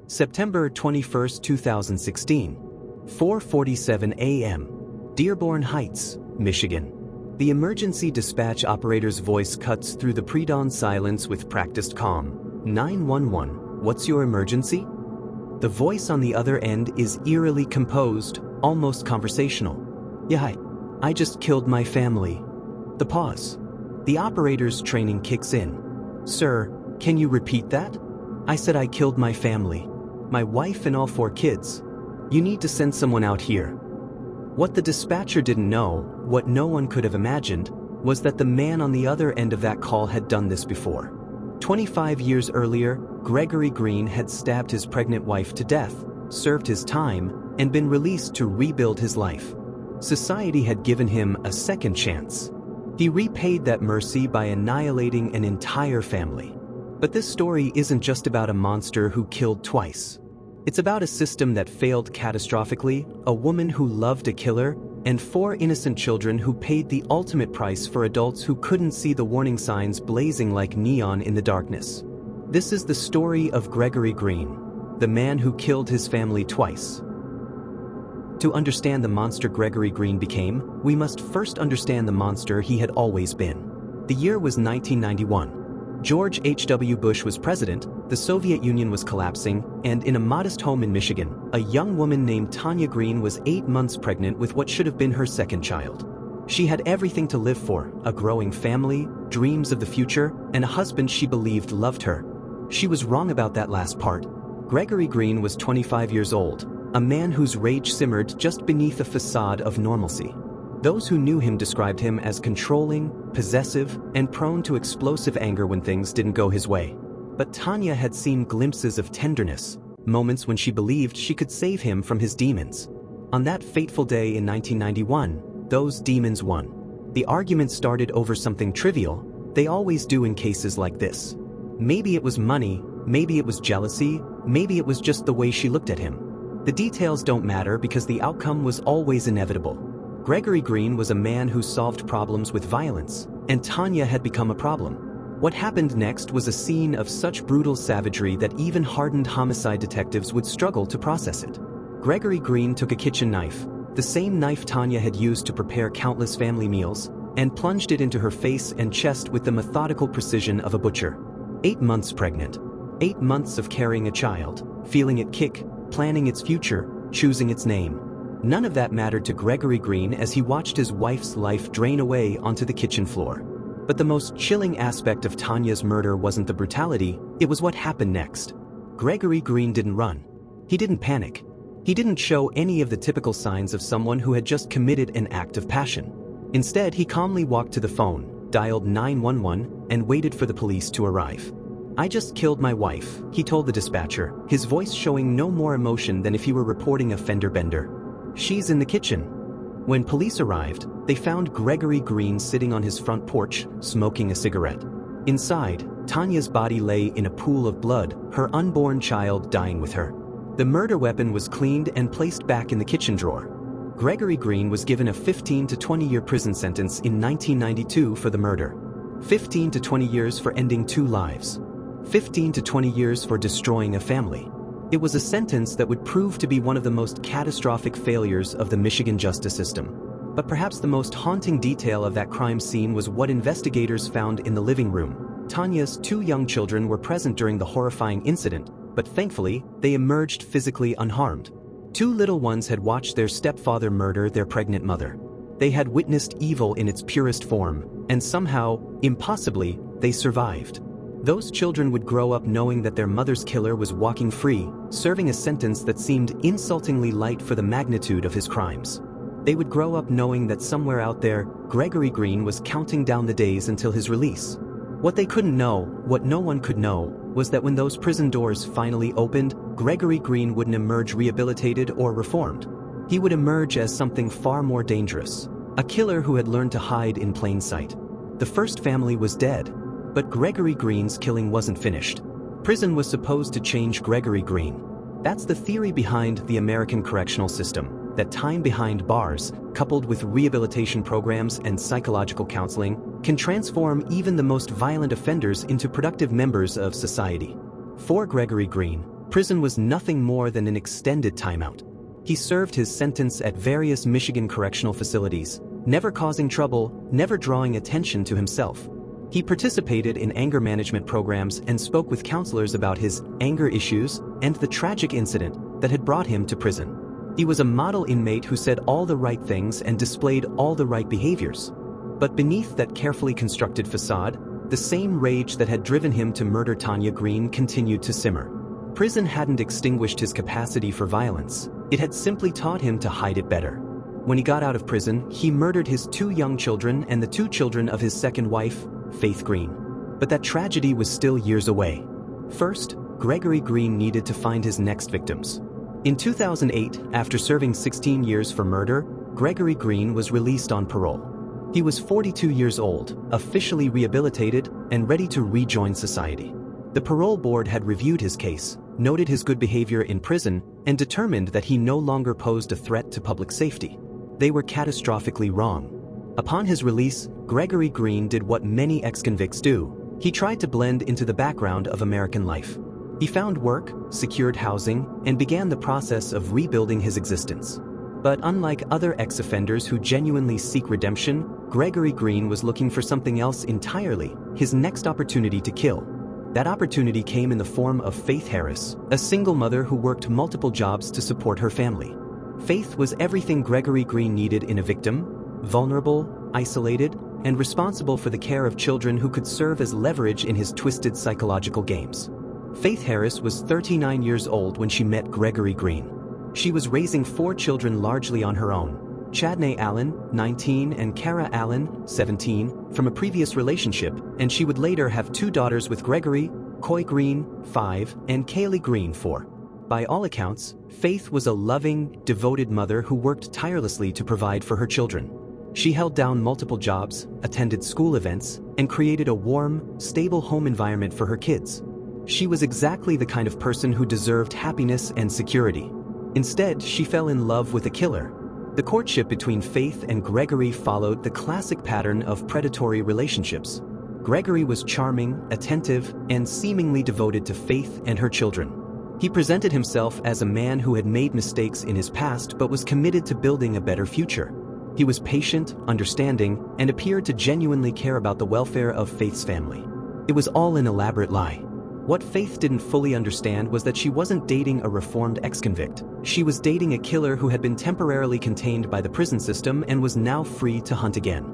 September 21, 2016. 4:47 a.m. Dearborn Heights, Michigan. The emergency dispatch operator's voice cuts through the pre-dawn silence with practiced calm. 911, what's your emergency? The voice on the other end is eerily composed, almost conversational. Yeah, I just killed my family. The pause. The operator's training kicks in. Sir, can you repeat that? I said I killed my family. My wife and all 4 kids. You need to send someone out here. What the dispatcher didn't know, what no one could have imagined, was that the man on the other end of that call had done this before. 25 years earlier, Gregory Green had stabbed his pregnant wife to death, served his time, and been released to rebuild his life. Society had given him a second chance. He repaid that mercy by annihilating an entire family. But this story isn't just about a monster who killed twice. It's about a system that failed catastrophically, a woman who loved a killer, and 4 innocent children who paid the ultimate price for adults who couldn't see the warning signs blazing like neon in the darkness. This is the story of Gregory Green, the man who killed his family twice. To understand the monster Gregory Green became, we must first understand the monster he had always been. The year was 1991. George H.W. Bush was president, the Soviet Union was collapsing, and in a modest home in Michigan, a young woman named Tanya Green was 8 months pregnant with what should have been her second child. She had everything to live for, a growing family, dreams of the future, and a husband she believed loved her. She was wrong about that last part. Gregory Green was 25 years old, a man whose rage simmered just beneath a facade of normalcy. Those who knew him described him as controlling, possessive, and prone to explosive anger when things didn't go his way. But Tanya had seen glimpses of tenderness, moments when she believed she could save him from his demons. On that fateful day in 1991, those demons won. The argument started over something trivial. They always do in cases like this. Maybe it was money, maybe it was jealousy, maybe it was just the way she looked at him. The details don't matter because the outcome was always inevitable. Gregory Green was a man who solved problems with violence, and Tanya had become a problem. What happened next was a scene of such brutal savagery that even hardened homicide detectives would struggle to process it. Gregory Green took a kitchen knife, the same knife Tanya had used to prepare countless family meals, and plunged it into her face and chest with the methodical precision of a butcher. 8 months pregnant. 8 months of carrying a child, feeling it kick, planning its future, choosing its name. None of that mattered to Gregory Green as he watched his wife's life drain away onto the kitchen floor. But the most chilling aspect of Tanya's murder wasn't the brutality, it was what happened next. Gregory Green didn't run. He didn't panic. He didn't show any of the typical signs of someone who had just committed an act of passion. Instead, he calmly walked to the phone, dialed 911, and waited for the police to arrive. I just killed my wife, he told the dispatcher, his voice showing no more emotion than if he were reporting a fender bender. She's in the kitchen. When police arrived, they found Gregory Green sitting on his front porch, smoking a cigarette. Inside, Tanya's body lay in a pool of blood, her unborn child dying with her. The murder weapon was cleaned and placed back in the kitchen drawer. Gregory Green was given a 15 to 20-year prison sentence in 1992 for the murder. 15 to 20 years for ending 2 lives. 15 to 20 years for destroying a family. It was a sentence that would prove to be one of the most catastrophic failures of the Michigan justice system. But perhaps the most haunting detail of that crime scene was what investigators found in the living room. Tanya's 2 young children were present during the horrifying incident, but thankfully, they emerged physically unharmed. 2 little ones had watched their stepfather murder their pregnant mother. They had witnessed evil in its purest form, and somehow, impossibly, they survived. Those children would grow up knowing that their mother's killer was walking free, serving a sentence that seemed insultingly light for the magnitude of his crimes. They would grow up knowing that somewhere out there, Gregory Green was counting down the days until his release. What they couldn't know, what no one could know, was that when those prison doors finally opened, Gregory Green wouldn't emerge rehabilitated or reformed. He would emerge as something far more dangerous, a killer who had learned to hide in plain sight. The first family was dead. But Gregory Green's killing wasn't finished. Prison was supposed to change Gregory Green. That's the theory behind the American correctional system, that time behind bars, coupled with rehabilitation programs and psychological counseling, can transform even the most violent offenders into productive members of society. For Gregory Green, Prison was nothing more than an extended timeout. He served his sentence at various Michigan correctional facilities, never causing trouble, never drawing attention to himself. He participated in anger management programs and spoke with counselors about his anger issues and the tragic incident that had brought him to prison. He was a model inmate who said all the right things and displayed all the right behaviors. But beneath that carefully constructed facade, the same rage that had driven him to murder Tanya Green continued to simmer. Prison hadn't extinguished his capacity for violence, it had simply taught him to hide it better. When he got out of prison, he murdered his 2 young children and the 2 children of his second wife, Faith Green. But that tragedy was still years away. First, Gregory Green needed to find his next victims. In 2008, after serving 16 years for murder, Gregory Green was released on parole. He was 42 years old, officially rehabilitated, and ready to rejoin society. The parole board had reviewed his case, noted his good behavior in prison, and determined that he no longer posed a threat to public safety. They were catastrophically wrong. Upon his release, Gregory Green did what many ex-convicts do. He tried to blend into the background of American life. He found work, secured housing, and began the process of rebuilding his existence. But unlike other ex-offenders who genuinely seek redemption, Gregory Green was looking for something else entirely, his next opportunity to kill. That opportunity came in the form of Faith Harris, a single mother who worked multiple jobs to support her family. Faith was everything Gregory Green needed in a victim: vulnerable, isolated, and responsible for the care of children who could serve as leverage in his twisted psychological games. Faith Harris was 39 years old when she met Gregory Green. She was raising 4 children largely on her own: Chadney Allen, 19, and Kara Allen, 17, from a previous relationship, and she would later have 2 daughters with Gregory, Coy Green, 5, and Kaylee Green, 4. By all accounts, Faith was a loving, devoted mother who worked tirelessly to provide for her children. She held down multiple jobs, attended school events, and created a warm, stable home environment for her kids. She was exactly the kind of person who deserved happiness and security. Instead, she fell in love with a killer. The courtship between Faith and Gregory followed the classic pattern of predatory relationships. Gregory was charming, attentive, and seemingly devoted to Faith and her children. He presented himself as a man who had made mistakes in his past but was committed to building a better future. He was patient, understanding, and appeared to genuinely care about the welfare of Faith's family. It was all an elaborate lie. What Faith didn't fully understand was that she wasn't dating a reformed ex-convict. She was dating a killer who had been temporarily contained by the prison system and was now free to hunt again.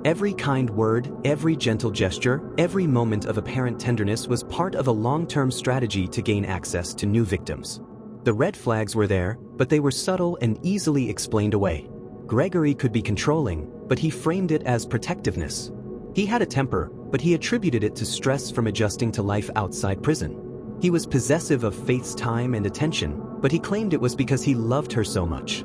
Every kind word, every gentle gesture, every moment of apparent tenderness was part of a long-term strategy to gain access to new victims. The red flags were there, but they were subtle and easily explained away. Gregory could be controlling, but he framed it as protectiveness. He had a temper, but he attributed it to stress from adjusting to life outside prison. He was possessive of Faith's time and attention, but he claimed it was because he loved her so much.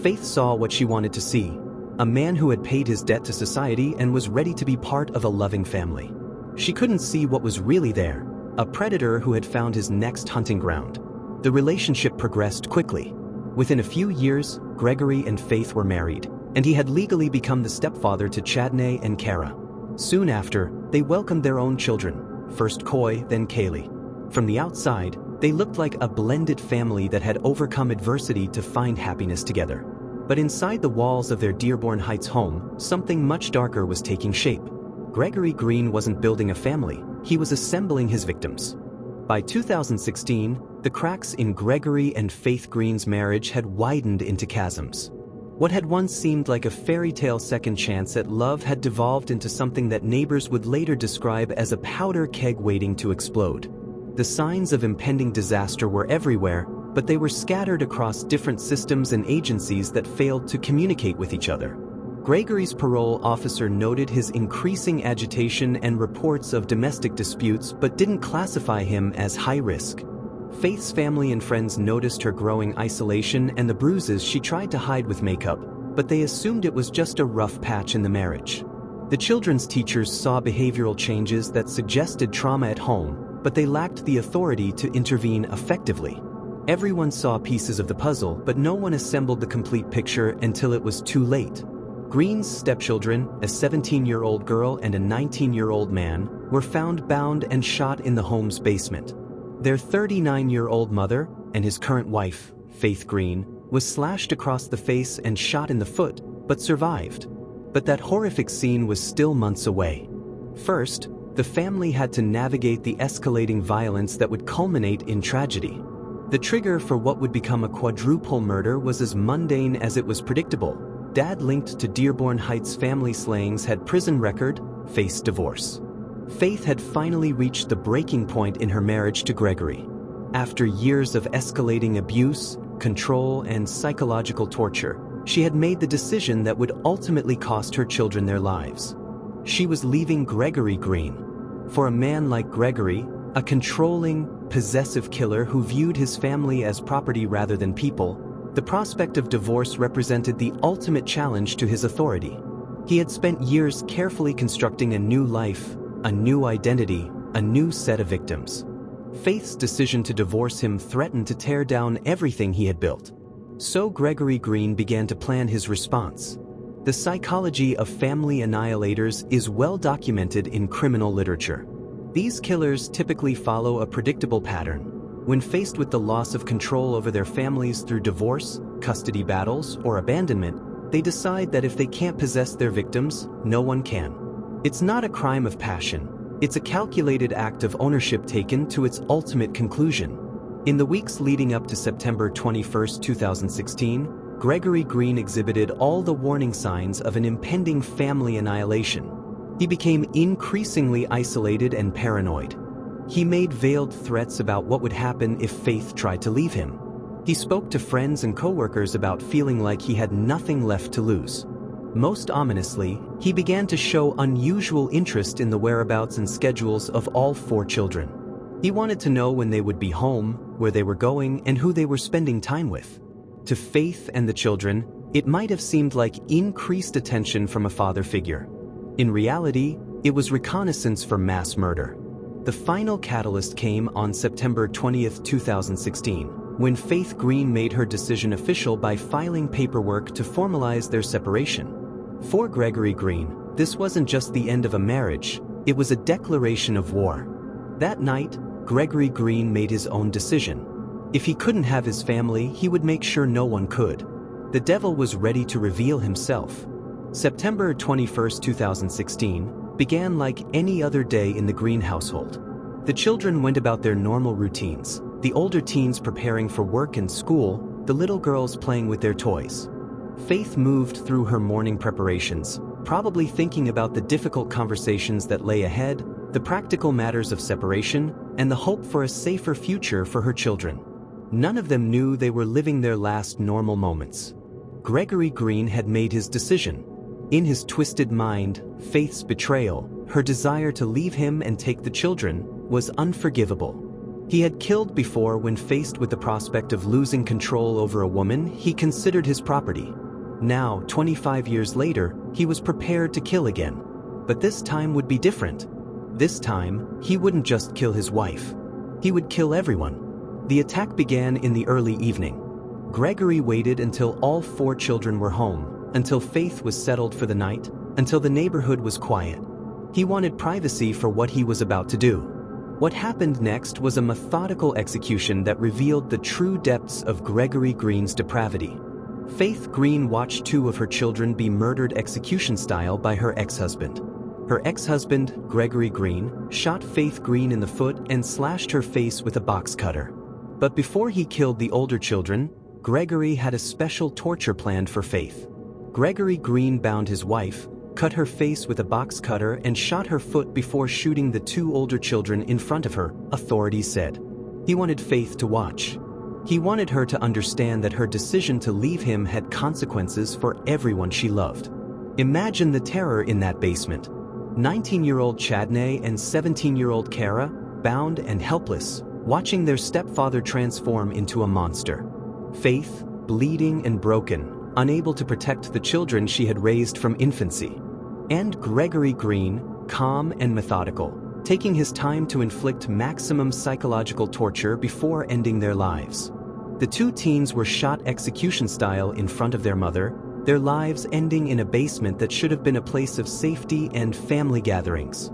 Faith saw what she wanted to see: a man who had paid his debt to society and was ready to be part of a loving family. She couldn't see what was really there: a predator who had found his next hunting ground. The relationship progressed quickly. Within a few years, Gregory and Faith were married, and he had legally become the stepfather to Chadney and Kara. Soon after, they welcomed their own children, first Coy, then Kaylee. From the outside, they looked like a blended family that had overcome adversity to find happiness together. But inside the walls of their Dearborn Heights home, something much darker was taking shape. Gregory Green wasn't building a family, he was assembling his victims. By 2016, the cracks in Gregory and Faith Green's marriage had widened into chasms. What had once seemed like a fairy tale second chance at love had devolved into something that neighbors would later describe as a powder keg waiting to explode. The signs of impending disaster were everywhere, but they were scattered across different systems and agencies that failed to communicate with each other. Gregory's parole officer noted his increasing agitation and reports of domestic disputes but didn't classify him as high risk. Faith's family and friends noticed her growing isolation and the bruises she tried to hide with makeup, but they assumed it was just a rough patch in the marriage. The children's teachers saw behavioral changes that suggested trauma at home, but they lacked the authority to intervene effectively. Everyone saw pieces of the puzzle, but no one assembled the complete picture until it was too late. Green's stepchildren, a 17-year-old girl and a 19-year-old man, were found bound and shot in the home's basement. Their 39-year-old mother and his current wife, Faith Green, was slashed across the face and shot in the foot, but survived. But that horrific scene was still months away. First, the family had to navigate the escalating violence that would culminate in tragedy. The trigger for what would become a quadruple murder was as mundane as it was predictable. Dad, linked to Dearborn Heights family slayings, had prison record, faced divorce. Faith had finally reached the breaking point in her marriage to Gregory. After years of escalating abuse, control, and psychological torture, she had made the decision that would ultimately cost her children their lives. She was leaving Gregory Green. For a man like Gregory, a controlling, possessive killer who viewed his family as property rather than people, the prospect of divorce represented the ultimate challenge to his authority. He had spent years carefully constructing a new life, a new identity, a new set of victims. Faith's decision to divorce him threatened to tear down everything he had built. So Gregory Green began to plan his response. The psychology of family annihilators is well documented in criminal literature. These killers typically follow a predictable pattern. When faced with the loss of control over their families through divorce, custody battles, or abandonment, they decide that if they can't possess their victims, no one can. It's not a crime of passion. It's a calculated act of ownership taken to its ultimate conclusion. In the weeks leading up to September 21, 2016, Gregory Green exhibited all the warning signs of an impending family annihilation. He became increasingly isolated and paranoid. He made veiled threats about what would happen if Faith tried to leave him. He spoke to friends and coworkers about feeling like he had nothing left to lose. Most ominously, he began to show unusual interest in the whereabouts and schedules of all 4 children. He wanted to know when they would be home, where they were going, and who they were spending time with. To Faith and the children, it might have seemed like increased attention from a father figure. In reality, it was reconnaissance for mass murder. The final catalyst came on September 20, 2016, when Faith Green made her decision official by filing paperwork to formalize their separation. For Gregory Green, this wasn't just the end of a marriage, it was a declaration of war. That night, Gregory Green made his own decision. If he couldn't have his family, he would make sure no one could. The devil was ready to reveal himself. September 21, 2016, began like any other day in the Green household. The children went about their normal routines, the older teens preparing for work and school, the little girls playing with their toys. Faith moved through her morning preparations, probably thinking about the difficult conversations that lay ahead, the practical matters of separation, and the hope for a safer future for her children. None of them knew they were living their last normal moments. Gregory Green had made his decision. In his twisted mind, Faith's betrayal, her desire to leave him and take the children, was unforgivable. He had killed before when faced with the prospect of losing control over a woman he considered his property. Now, 25 years later, he was prepared to kill again. But this time would be different. This time, he wouldn't just kill his wife. He would kill everyone. The attack began in the early evening. Gregory waited until all 4 children were home, until Faith was settled for the night, until the neighborhood was quiet. He wanted privacy for what he was about to do. What happened next was a methodical execution that revealed the true depths of Gregory Green's depravity. Faith Green watched 2 of her children be murdered execution-style by her ex-husband. Her ex-husband, Gregory Green, shot Faith Green in the foot and slashed her face with a box cutter. But before he killed the older children, Gregory had a special torture planned for Faith. Gregory Green bound his wife, cut her face with a box cutter, and shot her foot before shooting the 2 older children in front of her, authorities said. He wanted Faith to watch. He wanted her to understand that her decision to leave him had consequences for everyone she loved. Imagine the terror in that basement. 19-year-old Chadney and 17-year-old Kara, bound and helpless, watching their stepfather transform into a monster. Faith, bleeding and broken, unable to protect the children she had raised from infancy. And Gregory Green, calm and methodical, taking his time to inflict maximum psychological torture before ending their lives. The 2 teens were shot execution-style in front of their mother, their lives ending in a basement that should have been a place of safety and family gatherings.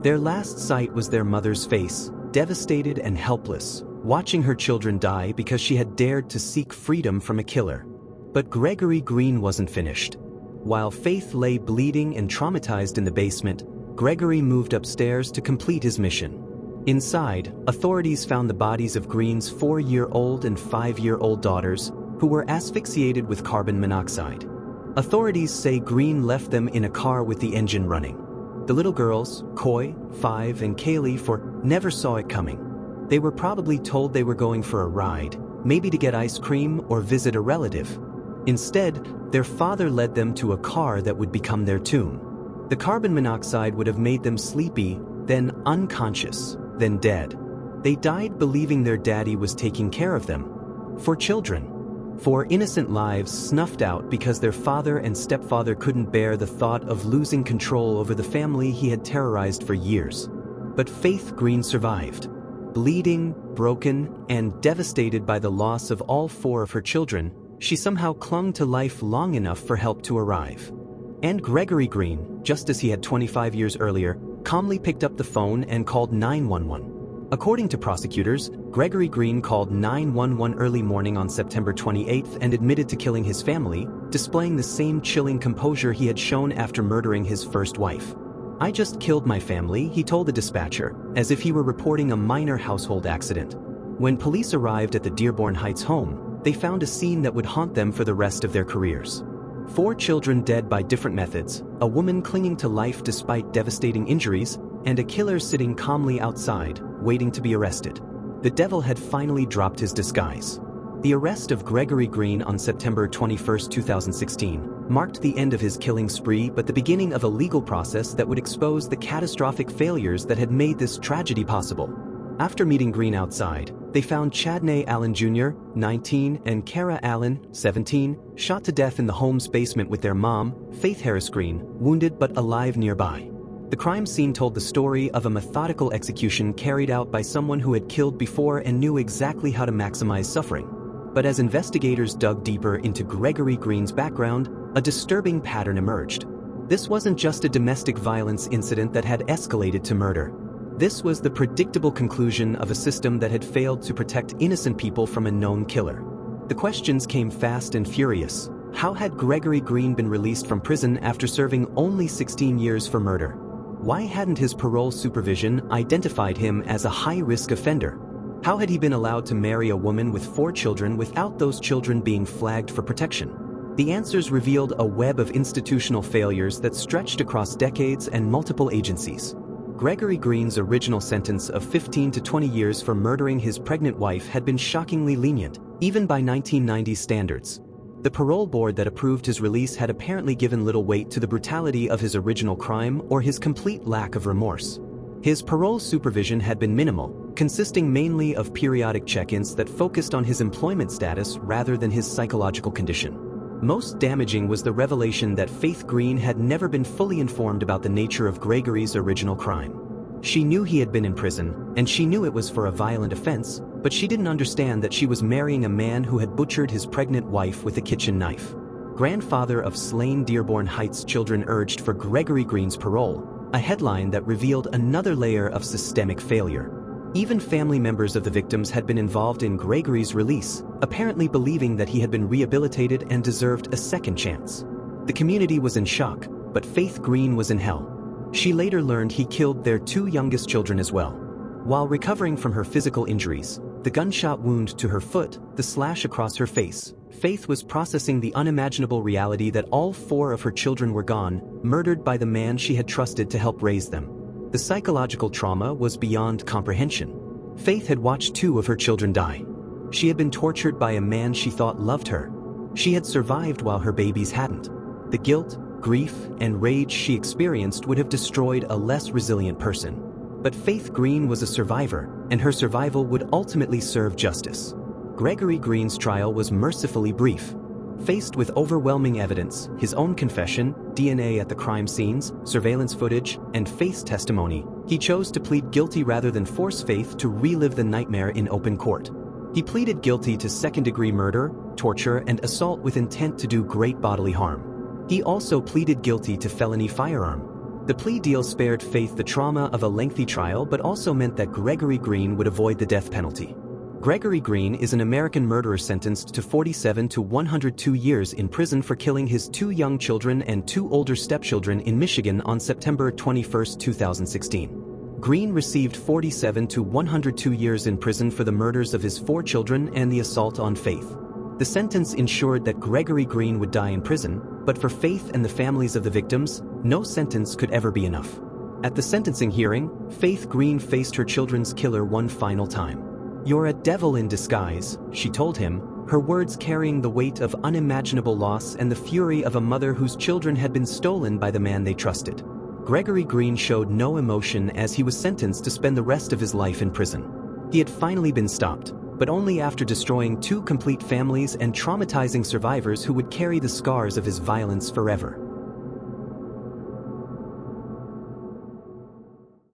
Their last sight was their mother's face, devastated and helpless, watching her children die because she had dared to seek freedom from a killer. But Gregory Green wasn't finished. While Faith lay bleeding and traumatized in the basement, Gregory moved upstairs to complete his mission. Inside, authorities found the bodies of Green's 4-year-old and 5-year-old daughters, who were asphyxiated with carbon monoxide. Authorities say Green left them in a car with the engine running. The little girls, Coy, 5, and Kaylee, 4, never saw it coming. They were probably told they were going for a ride, maybe to get ice cream or visit a relative. Instead, their father led them to a car that would become their tomb. The carbon monoxide would have made them sleepy, then unconscious, then dead. They died believing their daddy was taking care of them. 4 children. 4 innocent lives snuffed out because their father and stepfather couldn't bear the thought of losing control over the family he had terrorized for years. But Faith Green survived. Bleeding, broken, and devastated by the loss of all 4 of her children, she somehow clung to life long enough for help to arrive. And Gregory Green, just as he had 25 years earlier, calmly picked up the phone and called 911. According to prosecutors, Gregory Green called 911 early morning on September 28th and admitted to killing his family, displaying the same chilling composure he had shown after murdering his first wife. "I just killed my family," he told the dispatcher, as if he were reporting a minor household accident. When police arrived at the Dearborn Heights home, they found a scene that would haunt them for the rest of their careers. 4 children dead by different methods, a woman clinging to life despite devastating injuries, and a killer sitting calmly outside, waiting to be arrested. The devil had finally dropped his disguise. The arrest of Gregory Green on September 21, 2016, marked the end of his killing spree but the beginning of a legal process that would expose the catastrophic failures that had made this tragedy possible. After meeting Green outside, they found Chadney Allen Jr., 19, and Kara Allen, 17, shot to death in the home's basement with their mom, Faith Harris Green, wounded but alive nearby. The crime scene told the story of a methodical execution carried out by someone who had killed before and knew exactly how to maximize suffering. But as investigators dug deeper into Gregory Green's background, a disturbing pattern emerged. This wasn't just a domestic violence incident that had escalated to murder. This was the predictable conclusion of a system that had failed to protect innocent people from a known killer. The questions came fast and furious. How had Gregory Green been released from prison after serving only 16 years for murder? Why hadn't his parole supervision identified him as a high-risk offender? How had he been allowed to marry a woman with 4 children without those children being flagged for protection? The answers revealed a web of institutional failures that stretched across decades and multiple agencies. Gregory Green's original sentence of 15 to 20 years for murdering his pregnant wife had been shockingly lenient, even by 1990s standards. The parole board that approved his release had apparently given little weight to the brutality of his original crime or his complete lack of remorse. His parole supervision had been minimal, consisting mainly of periodic check-ins that focused on his employment status rather than his psychological condition. Most damaging was the revelation that Faith Green had never been fully informed about the nature of Gregory's original crime. She knew he had been in prison, and she knew it was for a violent offense, but she didn't understand that she was marrying a man who had butchered his pregnant wife with a kitchen knife. Grandfather of slain Dearborn Heights children urged for Gregory Green's parole, a headline that revealed another layer of systemic failure. Even family members of the victims had been involved in Gregory's release, apparently believing that he had been rehabilitated and deserved a second chance. The community was in shock, but Faith Green was in hell. She later learned he killed their 2 youngest children as well. While recovering from her physical injuries, the gunshot wound to her foot, the slash across her face, Faith was processing the unimaginable reality that all 4 of her children were gone, murdered by the man she had trusted to help raise them. The psychological trauma was beyond comprehension. Faith had watched 2 of her children die. She had been tortured by a man she thought loved her. She had survived while her babies hadn't. The guilt, grief, and rage she experienced would have destroyed a less resilient person. But Faith Green was a survivor, and her survival would ultimately serve justice. Gregory Green's trial was mercifully brief. Faced with overwhelming evidence, his own confession, DNA at the crime scenes, surveillance footage, and Faith's testimony, he chose to plead guilty rather than force Faith to relive the nightmare in open court. He pleaded guilty to second-degree murder, torture, and assault with intent to do great bodily harm. He also pleaded guilty to felony firearm. The plea deal spared Faith the trauma of a lengthy trial but also meant that Gregory Green would avoid the death penalty. Gregory Green is an American murderer sentenced to 47 to 102 years in prison for killing his 2 young children and 2 older stepchildren in Michigan on September 21, 2016. Green received 47 to 102 years in prison for the murders of his 4 children and the assault on Faith. The sentence ensured that Gregory Green would die in prison, but for Faith and the families of the victims, no sentence could ever be enough. At the sentencing hearing, Faith Green faced her children's killer one final time. "You're a devil in disguise," she told him, her words carrying the weight of unimaginable loss and the fury of a mother whose children had been stolen by the man they trusted. Gregory Green showed no emotion as he was sentenced to spend the rest of his life in prison. He had finally been stopped, but only after destroying 2 complete families and traumatizing survivors who would carry the scars of his violence forever.